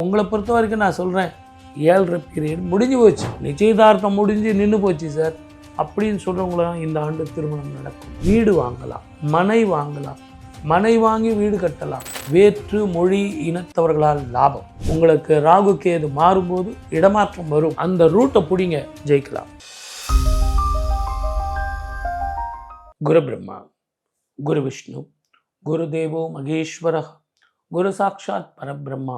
உங்களை பொறுத்த வரைக்கும் நான் சொல்கிறேன், 7.5 பீரியட் முடிஞ்சு போச்சு, நிச்சயதார்த்தம் முடிஞ்சு நின்று போச்சு சார் அப்படின்னு சொல்கிறவங்களாம் இந்த ஆண்டு திருமணம் நடக்கும். வீடு வாங்கலாம், மனை வாங்கலாம், மனை வாங்கி வீடு கட்டலாம். வேற்று மொழி இனத்தவர்களால் லாபம். உங்களுக்கு ராகு கேது மாறும்போது இடமாற்றம் வரும், அந்த ரூட்டை பிடிங்க, ஜெயிக்கலாம். குரு பிரம்மா, குரு விஷ்ணு, குரு தேவோ மகேஸ்வர, குரு சாட்சாத் பரபிரம்மா,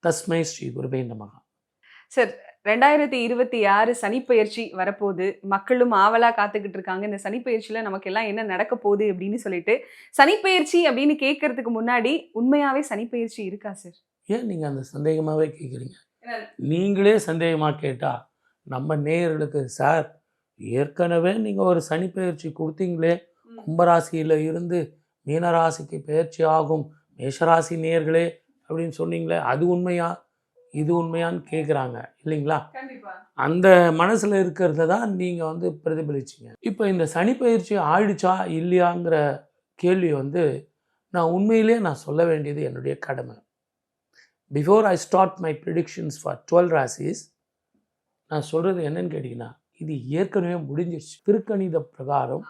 தஸ்மை ஸ்ரீ குருவே நமஹ. சார், 2026 சனிப்பெயர்ச்சி வரப்போகுது. மக்களும் ஆவலா காத்துக்கிட்டு இருக்காங்க. இந்த சனிப்பெயர்ச்சியில நமக்கு எல்லாம் என்ன நடக்க போகுது அப்படின்னு சொல்லிட்டு, சனிப்பெயர்ச்சி அப்படின்னு கேட்கறதுக்கு முன்னாடி உண்மையாவே சனிப்பெயர்ச்சி இருக்கா சார்? ஏன் நீங்கள் அந்த சந்தேகமாகவே கேட்குறீங்க? நீங்களே சந்தேகமாக கேட்டால் நம்ம நேயர்களுக்கு, சார் ஏற்கனவே நீங்கள் ஒரு சனிப்பெயர்ச்சி கொடுத்தீங்களே, கும்பராசியில் இருந்து மீனராசிக்கு பயிற்சி ஆகும் மேஷராசி நேயர்களே அப்படின்னு சொன்னீங்களே, அது உண்மையா இது உண்மையான்னு கேட்குறாங்க இல்லைங்களா? அந்த மனசில் இருக்கிறத தான் நீங்கள் வந்து பிரதிபலிச்சிங்க. இப்போ இந்த சனிப்பெயர்ச்சி ஆயிடுச்சா இல்லையாங்கிற கேள்வி நான் உண்மையிலே சொல்ல வேண்டியது என்னுடைய கடமை. Before I start my predictions for 12 ராசிஸ், நான் சொல்கிறது என்னன்னு கேட்டிங்கன்னா, இது ஏற்கனவே முடிஞ்சிருச்சு. திருக்கணித பிரகாரம்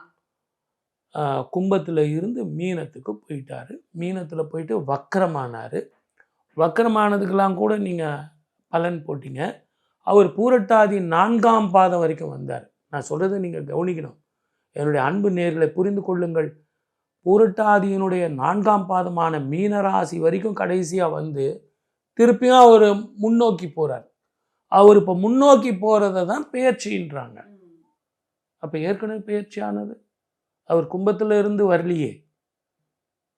கும்பத்தில் இருந்து மீனத்துக்கு போயிட்டார். மீனத்தில் போயிட்டு வக்கரமானார். வக்கரமானதுக்கெல்லாம் கூட நீங்கள் பலன் போட்டிங்க. அவர் பூரட்டாதி 4ஆம் பாதம் வரைக்கும் வந்தார். நான் சொல்கிறத நீங்கள் கவனிக்கணும். என்னுடைய அன்பு நேர்களை புரிந்து கொள்ளுங்கள். பூரட்டாதியினுடைய 4ஆம் பாதமான மீனராசி வரைக்கும் கடைசியாக வந்து திருப்பியும் அவர் முன்னோக்கி போகிறார். அவர் இப்போ முன்னோக்கி போகிறத தான் பெயர்ச்சின்றாங்க. அப்போ ஏற்கனவே பெயர்ச்சியானது அவர் கும்பத்தில் இருந்து வரலையே,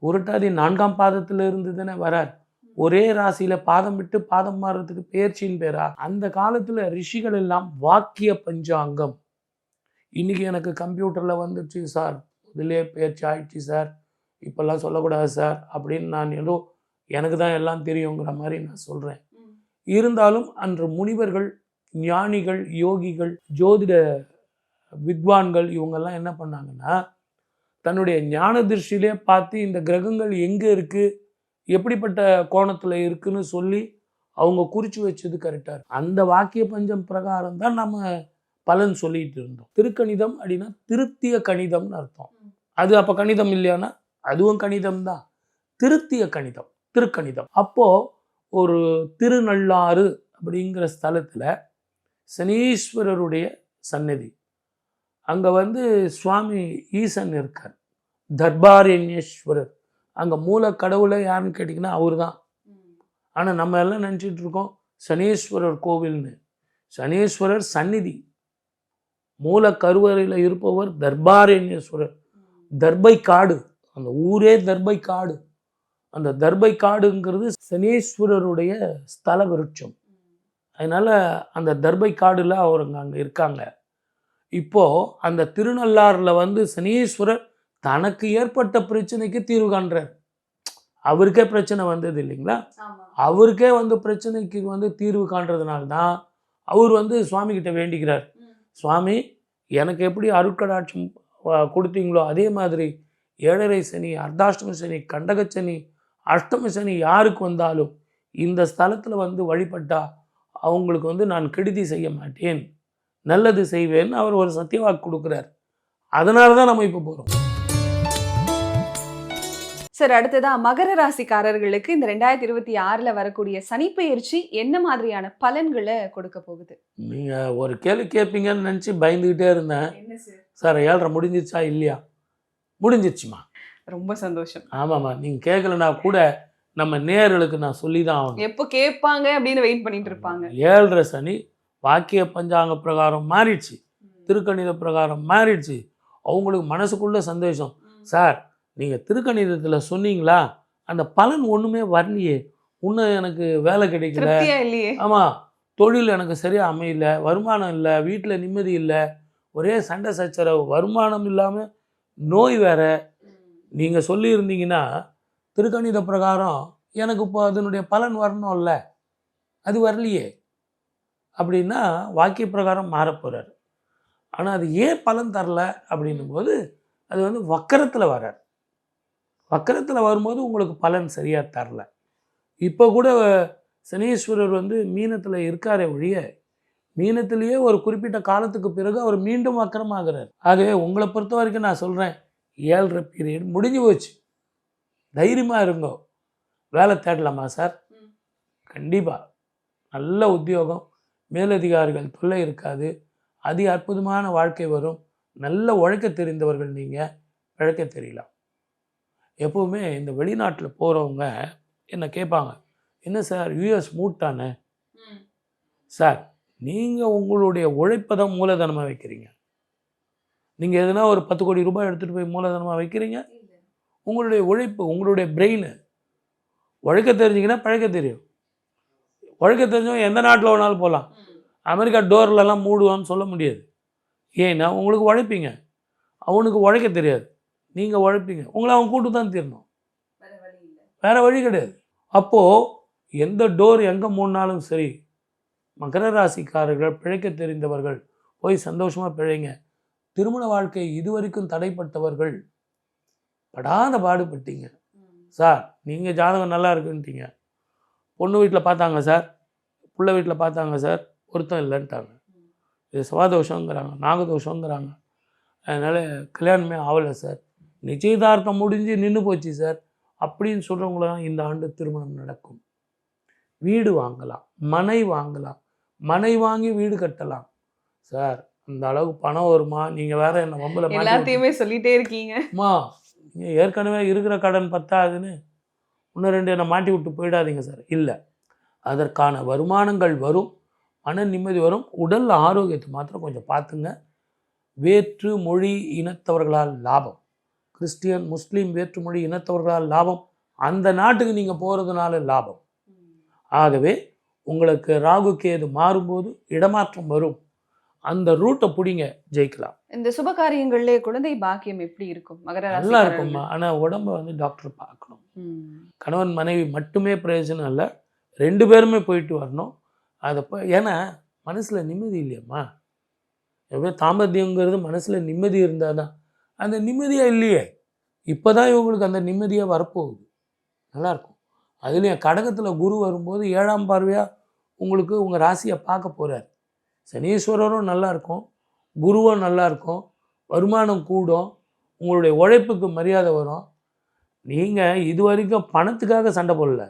பூரட்டாதி 4ஆம் பாதத்தில் இருந்து தானே வரார். ஒரே ராசியில் பாதம் விட்டு பாதம் மாறுறதுக்கு பெயர்ச்சின்னு பேரா? அந்த காலத்தில் ரிஷிகள் எல்லாம் வாக்கிய பஞ்சாங்கம். இன்றைக்கி எனக்கு கம்ப்யூட்டரில் வந்துடுச்சு சார், இதிலே பெயர்ச்சி ஆயிடுச்சு சார், இப்போல்லாம் சொல்லக்கூடாது சார் அப்படின்னு நான் ஏதோ எனக்கு தான் எல்லாம் தெரியுங்கிற மாதிரி நான் சொல்கிறேன். இருந்தாலும் அன்று முனிவர்கள், ஞானிகள், யோகிகள், ஜோதிட வித்வான்கள் இவங்கெல்லாம் என்ன பண்ணாங்கன்னா, தன்னுடைய ஞான திருஷ்டிலே பார்த்து இந்த கிரகங்கள் எங்கே இருக்குது, எப்படிப்பட்ட கோணத்தில் இருக்குன்னு சொல்லி அவங்க குறித்து வச்சது கரெக்டாக. அந்த வாக்கிய பஞ்சம் பிரகாரம் தான் நம்ம பலன் சொல்லிட்டு இருந்தோம். திருக்கணிதம் அப்படின்னா திருத்திய கணிதம்னு அர்த்தம். அது அப்போ கணிதம் இல்லையானா அதுவும் கணிதம் தான். திருத்திய கணிதம், திருக்கணிதம். அப்போது ஒரு திருநள்ளாறு அப்படிங்கிற ஸ்தலத்தில் சனீஸ்வரருடைய சன்னதி, அங்கே சுவாமி ஈசன் இருக்கார், தர்பாரண்யேஸ்வரர். அங்கே மூல கடவுளை யாருன்னு கேட்டிங்கன்னா அவர் தான். ஆனால் நம்ம எல்லாம் நினச்சிட்டு இருக்கோம் சனீஸ்வரர் கோவில்னு. சனீஸ்வரர் சந்நிதி, மூல கருவறையில் இருப்பவர் தர்பாரண்யேஸ்வரர். தர்பை காடு, அந்த ஊரே தர்பை காடு. அந்த தர்பை காடுங்கிறது சனீஸ்வரருடைய ஸ்தல விருட்சம். அதனால் அந்த தர்பை காடில் அவருங்க அங்கே இருக்காங்க. இப்போது அந்த திருநள்ளாறில் சனீஸ்வரர் தனக்கு ஏற்பட்ட பிரச்சனைக்கு தீர்வு காண்றார். அவருக்கே பிரச்சனை வந்தது இல்லைங்களா? அவருக்கே பிரச்சனைக்கு தீர்வு காண்றதுனால்தான் அவர் சுவாமிகிட்ட வேண்டிக்கிறார். சுவாமி, எனக்கு எப்படி அருட்கடாட்சம் கொடுத்தீங்களோ அதே மாதிரி 7.5 சனி, அர்த்தாஷ்டம சனி, கண்டக சனி, அஷ்டம சனி யாருக்கு வந்தாலும் இந்த ஸ்தலத்தில் வழிபட்டா அவங்களுக்கு நான் கெடுதி செய்ய மாட்டேன், நல்லது செய்வேன்னு அவர் ஒரு சத்தியவாக்கு கொடுக்குறார். அதனால தான் நம்ம இப்போ போகிறோம். சார், அடுத்ததா மகர ராசிக்காரர்களுக்கு இந்த 2026 வரக்கூடிய சனிப்பெயர்ச்சி என்ன மாதிரியான பலன்களை கொடுக்க போகுது? நீங்கள் ஒரு கேள்வி கேட்பீங்கன்னு நினச்சி பயந்துக்கிட்டே இருந்தேன். சார் 7.5 முடிஞ்சிருச்சா இல்லையா? முடிஞ்சிருச்சுமா. ரொம்ப சந்தோஷம். ஆமாம்மா, நீங்கள் கேட்கலனா கூட நம்ம நேயர்களுக்கு நான் சொல்லி தான் ஆகணும். எப்போ கேட்பாங்க அப்படின்னு வெயிட் பண்ணிட்டு இருப்பாங்க. 7.5 சனி வாக்கிய பஞ்சாங்க பிரகாரம் மாறிடுச்சு, திருக்கணித பிரகாரம் மாறிடுச்சு. அவங்களுக்கு மனசுக்குள்ள சந்தோஷம். சார், நீங்கள் திருக்கணிதத்தில் சொன்னீங்களா, அந்த பலன் ஒன்றுமே வரலையே, இன்னும் எனக்கு வேலை கிடைக்கல, ஆமாம் தொழில் எனக்கு சரியாக அமையல, வருமானம் இல்லை, வீட்டில் நிம்மதி இல்லை, ஒரே சண்டை சச்சரவு, வருமானம் இல்லாமல் நோய் வேறு. நீங்கள் சொல்லியிருந்தீங்கன்னா திருக்கணித பிரகாரம் எனக்கு இப்போ அதனுடைய பலன் வரணும்ல, அது வரலையே அப்படின்னா வாக்கிய பிரகாரம் மாறப்போகிறார். ஆனால் அது ஏன் பலன் தரல அப்படின்னும் போது அது வக்கரத்தில் வரார். வக்கரத்தில் வரும்போது உங்களுக்கு பலன் சரியாக தரல. இப்போ கூட சனீஸ்வரர் வந்து மீனத்தில் இருக்காரே ஒழிய மீனத்திலேயே ஒரு குறிப்பிட்ட காலத்துக்கு பிறகு அவர் மீண்டும் வக்கரமாகிறார். ஆகவே உங்களை பொறுத்த வரைக்கும் நான் சொல்கிறேன், 7.5 பீரியட் முடிஞ்சு போச்சு. தைரியமாக இருங்கோ. வேலை தேடலாமா சார்? கண்டிப்பாக நல்ல உத்தியோகம், மேலதிகாரிகள் தொல்லை இருக்காது, அதி அற்புதமான வாழ்க்கை வரும். நல்ல உழைக்க தெரிந்தவர்கள் நீங்கள், உழைக்க தெரியலாம். எப்போவுமே இந்த வெளிநாட்டில் போகிறவங்க என்ன கேட்பாங்க, என்ன சார் யூஎஸ் மூட்டானே? சார், நீங்கள் உங்களுடைய உழைப்பை தான் மூலதனமாக வைக்கிறீங்க. நீங்கள் எதுனா ஒரு 10 கோடி ரூபாய் எடுத்துகிட்டு போய் மூலதனமாக வைக்கிறீங்க? உங்களுடைய உழைப்பு, உங்களுடைய பிரெயின். உழைக்க தெரிஞ்சிங்கன்னா பழைக்க தெரியும். உழைக்க தெரிஞ்சவங்க எந்த நாட்டில் வேணாலும் போகலாம். அமெரிக்கா டோர்லலாம் மூடுவான்னு சொல்ல முடியாது. ஏன்னா உங்களுக்கு உழைப்பீங்க, அவனுக்கு உழைக்க தெரியாது. நீங்கள் உழைப்பீங்க, உங்களை அவன் கூட்டு தான் தீரணும், வேறு வழி கிடையாது. அப்போது எந்த டோர் எங்கே மூடினாலும் சரி, மகர ராசிக்காரர்கள் பிழைக்க தெரிந்தவர்கள் போய் சந்தோஷமாக பிழைங்க. திருமண வாழ்க்கை இதுவரைக்கும் தடைப்பட்டவர்கள் படாத பாடுபட்டீங்க சார். நீங்கள் ஜாதகம் நல்லா இருக்குன்ட்டீங்க, பொண்ணு வீட்டில் பார்த்தாங்க சார், பிள்ளை வீட்டில் பார்த்தாங்க சார், பொருத்தம் இல்லைன்ட்டாங்க. இது சவாதோஷங்கிறாங்க, நாகதோஷங்கிறாங்க. அதனால் கல்யாணமே ஆகலை சார், நிச்சயதார்த்தம் முடிஞ்சு நின்று போச்சு சார் அப்படின்னு சொல்கிறவங்களாம் இந்த ஆண்டு திருமணம் நடக்கும். வீடு வாங்கலாம், மனை வாங்கலாம், மனை வாங்கி வீடு கட்டலாம். சார் அந்த அளவுக்கு பணம் வருமா? நீங்கள் வேறு என்ன வம்பல எல்லாத்தையுமே சொல்லிகிட்டே இருக்கீங்க. அம்மா, நீங்கள் ஏற்கனவே இருக்கிற கடன் பத்தாதுன்னு இன்னும் 2 என்னை மாட்டி விட்டு போயிடாதீங்க சார். இல்லை, அதற்கான வருமானங்கள் வரும், மன நிம்மதி வரும். உடல் ஆரோக்கியத்தை மாத்திரம் கொஞ்சம் பார்த்துங்க. வேற்று மொழி இனத்தவர்களால் லாபம், கிறிஸ்டியன் முஸ்லீம் வேற்று மொழி இனத்தவர்களால் லாபம், அந்த நாட்டுக்கு நீங்கள் போகிறதுனால லாபம். ஆகவே உங்களுக்கு ராகு கேது மாறும்போது இடமாற்றம் வரும், அந்த ரூட்டை பிடிங்க, ஜெயிக்கலாம். இந்த சுப காரியங்கள்ல குழந்தை பாக்கியம் எப்படி இருக்கும்? மகர ராசி நல்லா இருக்கும்மா. ஆனால் உடம்பை வந்து டாக்டர் பார்க்கணும். கணவன் மனைவி மட்டுமே பிரயோஜனம் இல்லை, 2 பேருமே போயிட்டு வரணும். அதை ஏன்னா மனசில் நிம்மதி இல்லையம்மா. எப்போ தாம்பத்தியங்கிறது மனசில் நிம்மதி இருந்தால் தான். அந்த நிம்மதியாக இல்லையே, இப்போ தான் இவங்களுக்கு அந்த நிம்மதியாக வரப்போகுது. நல்லாயிருக்கும். அதுலேயும் கடகத்தில் குரு வரும்போது 7ஆம் பார்வையாக உங்களுக்கு உங்கள் ராசியை பார்க்க போகிறார். சனீஸ்வரரும் நல்லாயிருக்கும், குருவும் நல்லாயிருக்கும், வருமானம் கூடும், உங்களுடைய உழைப்புக்கு மரியாதை வரும். நீங்கள் இது வரைக்கும் பணத்துக்காக சண்டை போடல,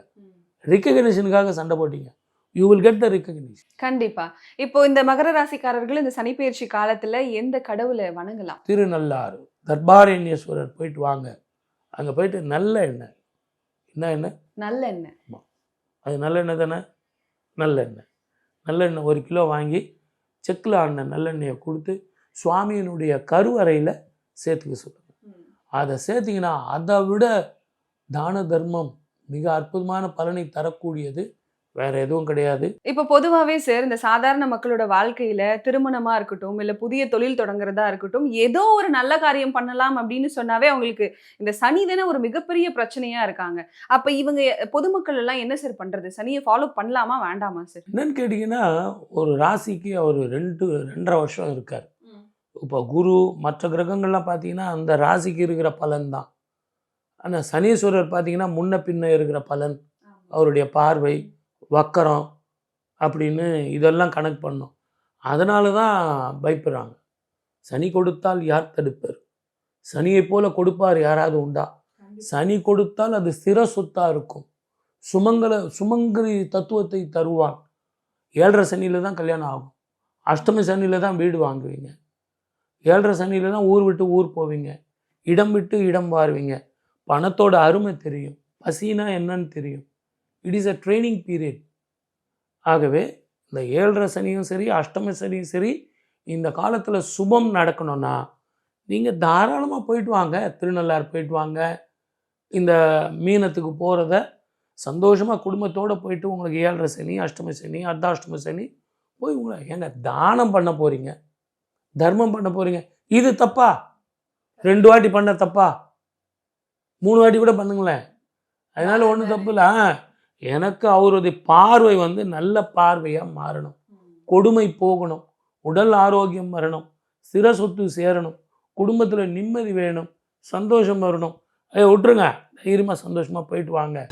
ரிகக்னிஷனுக்காக சண்டை போட்டீங்க. You will get the recognition. கண்டிப்பா. இப்போ இந்த மகர ராசிக்காரர்கள் இந்த சனிப்பெயர்ச்சி காலத்துல எந்த கடவுளை வணங்கலாம்? திருநள்ளாறு தர்பாரண்யேஸ்வரர் போயிட்டு வாங்க. அங்கே போயிட்டு நல்ல எண்ணெய், என்ன எண்ணெய்? நல்லெண்ணெய். அது நல்லெண்ணெய் தானே? நல்லெண்ணெய் 1 கிலோ வாங்கி செக்கில் ஆன நல்லெண்ணெயை கொடுத்து சுவாமியினுடைய கருவறையில் சேர்த்துக்க சொல்லுங்கள். அதை சேர்த்திங்கன்னா அதை விட தான தர்மம் மிக அற்புதமான பலனை தரக்கூடியது வேற எதுவும் கிடையாது. இப்போ பொதுவாகவே சார், இந்த சாதாரண மக்களோட வாழ்க்கையில திருமணமா இருக்கட்டும், இல்லை புதிய தொழில் தொடங்குறதா இருக்கட்டும், ஏதோ ஒரு நல்ல காரியம் பண்ணலாம் அப்படின்னு சொன்னாவே அவங்களுக்கு இந்த சனி தானே ஒரு மிகப்பெரிய பிரச்சனையா இருக்காங்க. அப்போ இவங்க பொதுமக்கள் எல்லாம் என்ன சார் பண்றது? சனியை ஃபாலோ பண்ணலாமா வேண்டாமா சார்? என்னன்னு கேட்டிங்கன்னா, ஒரு ராசிக்கு அவர் 2.5 வருஷம் இருக்கார். இப்போ குரு மற்ற கிரகங்கள்லாம் பார்த்தீங்கன்னா அந்த ராசிக்கு இருக்கிற பலன் தான். ஆனால் சனீஸ்வரர் பார்த்தீங்கன்னா முன்ன பின்ன இருக்கிற பலன், அவருடைய பார்வை, வக்கரம் அப்படின்னு இதெல்லாம் கணக்கு பண்ணோம். அதனால தான் பயப்படுறாங்க. சனி கொடுத்தால் யார் தடுப்பர்? சனியை போல கொடுப்பார் யாராவது உண்டா? சனி கொடுத்தால் அது ஸ்திர சொத்தாக இருக்கும், சுமங்கலி தத்துவத்தை தருவான். 7.5 சனியில் தான் கல்யாணம் ஆகும், அஷ்டமி சனியில் தான் வீடு வாங்குவீங்க, 7.5 சனியில் தான் ஊர் விட்டு ஊர் போவீங்க, இடம் விட்டு இடம் வாருவீங்க. பணத்தோட அருமை தெரியும், பசினா என்னன்னு தெரியும். It is a training period. ஆகவே இந்த 7.5 சனியும் சரி, அஷ்டம சனியும் சரி, இந்த காலத்தில் சுபம் நடக்கணும்னா நீங்கள் தாராளமாக போயிட்டு வாங்க. திருநள்ளாறு போயிட்டு வாங்க. இந்த மீனத்துக்கு போகிறத சந்தோஷமாக குடும்பத்தோடு போயிட்டு உங்களுக்கு 7.5 சனி, அஷ்டம சனி, அர்த்தாஷ்டம சனி போய் உங்களை ஏங்க தானம் பண்ண போகிறீங்க, தர்மம் பண்ண போகிறீங்க. இது தப்பா? 2 வாட்டி பண்ண தப்பா? 3 வாட்டி கூட பண்ணுங்களேன், அதனால் ஒன்றும் தப்பு இல்லை. எனக்கு அவருடைய பார்வை வந்து நல்ல பார்வையாக மாறணும், கொடுமை போகணும், உடல் ஆரோக்கியம் வரணும், சிற சொத்து சேரணும், குடும்பத்தில் நிம்மதி வேணும், சந்தோஷம் வரணும். விட்டுருங்க, தைரியமாக சந்தோஷமாக போயிட்டு வாங்க.